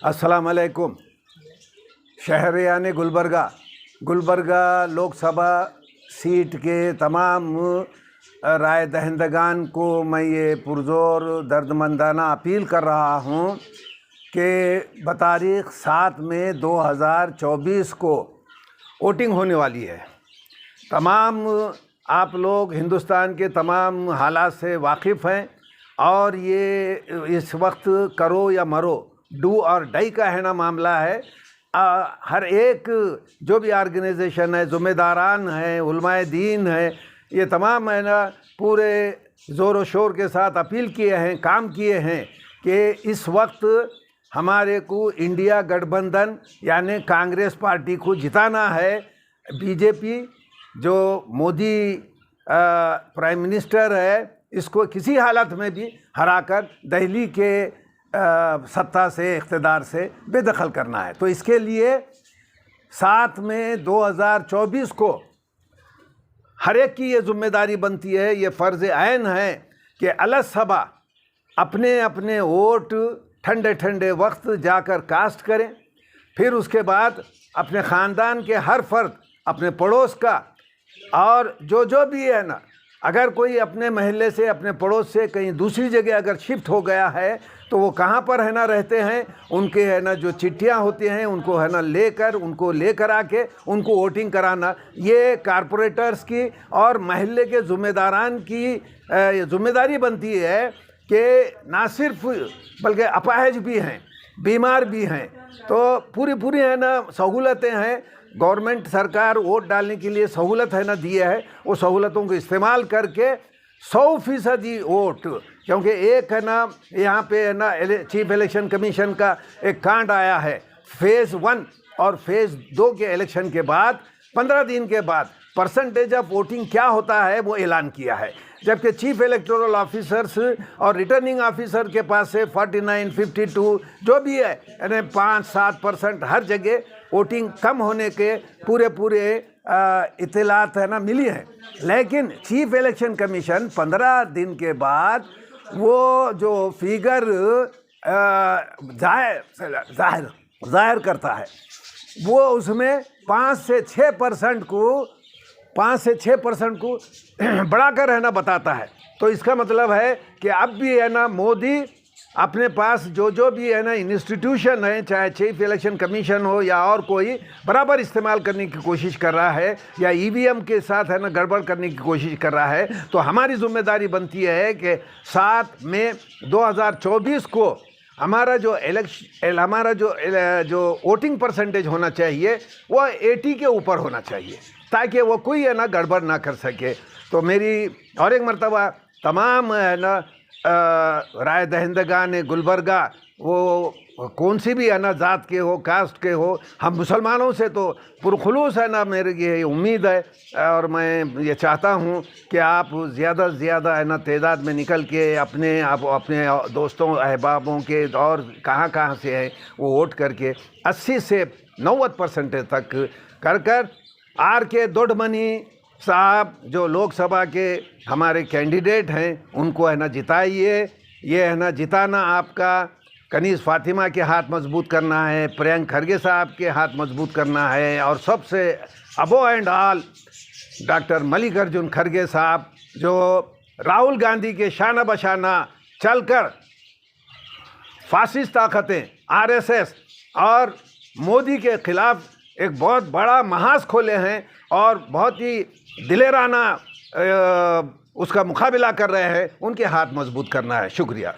अस्सलाम वालेकुम। शहरियान गुलबर्गा लोक सभा सीट के तमाम राय दहिंदगान को मैं ये पुरज़ोर दर्दमंदाना अपील कर रहा हूँ कि बतारीख़ 7 मई 2024 को वोटिंग होने वाली है। तमाम आप लोग हिंदुस्तान के तमाम हालात से वाकिफ़ हैं और ये इस वक्त करो या मरो, डू और डाई का है ना मामला है। हर एक जो भी ऑर्गेनाइजेशन है, ज़िम्मेदारान हैं, उलमाए दीन हैं, ये तमाम है ना पूरे ज़ोर व शोर के साथ अपील किए हैं, काम किए हैं कि इस वक्त हमारे को इंडिया गठबंधन यानी कांग्रेस पार्टी को जिताना है। बीजेपी जो मोदी प्राइम मिनिस्टर है, इसको किसी हालत में भी हराकर दिल्ली के सत्ता से, इख्तिदार से बेदखल करना है। तो इसके लिए 7 मई 2024 को हर एक की ये ज़िम्मेदारी बनती है, ये फ़र्ज़ ऐन है कि अलसबा अपने अपने वोट ठंडे ठंडे वक्त जाकर कास्ट करें। फिर उसके बाद अपने ख़ानदान के हर फर्द, अपने पड़ोस का, और जो भी है ना, अगर कोई अपने महल्ले से, अपने पड़ोस से कहीं दूसरी जगह अगर शिफ्ट हो गया है तो वो कहाँ पर है ना रहते हैं, उनके है ना जो चिट्ठियाँ होती हैं उनको है ना लेकर आके उनको वोटिंग कराना, ये कारपोरेटर्स की और महल्ले के ज़िम्मेदारान की ज़िम्मेदारी बनती है कि ना सिर्फ बल्कि अपाहिज भी हैं, बीमार भी हैं, तो पूरी है ना सहूलतें हैं। गवर्नमेंट सरकार वोट डालने के लिए सहूलत है ना दिए है, वो सहूलतों को इस्तेमाल करके 100% वोट, क्योंकि एक है ना यहाँ पे है ना चीफ इलेक्शन कमीशन का एक कांड आया है। फेज़ 1 और फेज़ 2 के इलेक्शन के बाद 15 दिन के बाद परसेंटेज ऑफ वोटिंग क्या होता है वो ऐलान किया है, जबकि चीफ इलेक्टोरल ऑफिसर्स और रिटर्निंग ऑफिसर के पास से 49, 52 जो भी है यानी 5-7% हर जगह वोटिंग कम होने के पूरे इत्तलात है ना मिली है। लेकिन चीफ इलेक्शन कमीशन 15 दिन के बाद वो जो फिगर जाहिर करता है, वो उसमें 5 से 6% को बढ़ाकर है ना बताता है। तो इसका मतलब है कि अब भी है ना मोदी अपने पास जो भी है ना इंस्टीट्यूशन है, चाहे चीफ इलेक्शन कमीशन हो या और कोई, बराबर इस्तेमाल करने की कोशिश कर रहा है या ईवीएम के साथ है ना गड़बड़ करने की कोशिश कर रहा है। तो हमारी ज़िम्मेदारी बनती है कि 7 मई 2024 को हमारा जो वोटिंग परसेंटेज होना चाहिए वो 80 के ऊपर होना चाहिए, ताकि वो कोई है ना गड़बड़ ना कर सके। तो मेरी और एक मरतबा तमाम है ना राय दहिंदगान गुलबर्गा, वो कौन सी भी है ना ज़ात के हो, कास्ट के हो, हम मुसलमानों से तो पुरखुलूस है ना मेरी ये उम्मीद है और मैं ये चाहता हूँ कि आप ज़्यादा से ज़्यादा है ना तादाद में निकल के अपने दोस्तों अहबाबों के और कहाँ से हैं वो वोट करके 80 से 90% तक कर RK दोडमनी साहब जो लोकसभा के हमारे कैंडिडेट हैं उनको है ना जिताइए। ये है ना जिताना आपका कनीज़ फातिमा के हाथ मजबूत करना है, प्रियंक खरगे साहब के हाथ मजबूत करना है, और सबसे above and all doctor Mallikarjun Kharge साहब जो राहुल गांधी के शाना बशाना चलकर फासिस्ट ताकतें RSS और मोदी के ख़िलाफ़ एक बहुत बड़ा महाज खोले हैं और बहुत ही दिलेराना उसका मुकाबला कर रहे हैं, उनके हाथ मजबूत करना है। शुक्रिया।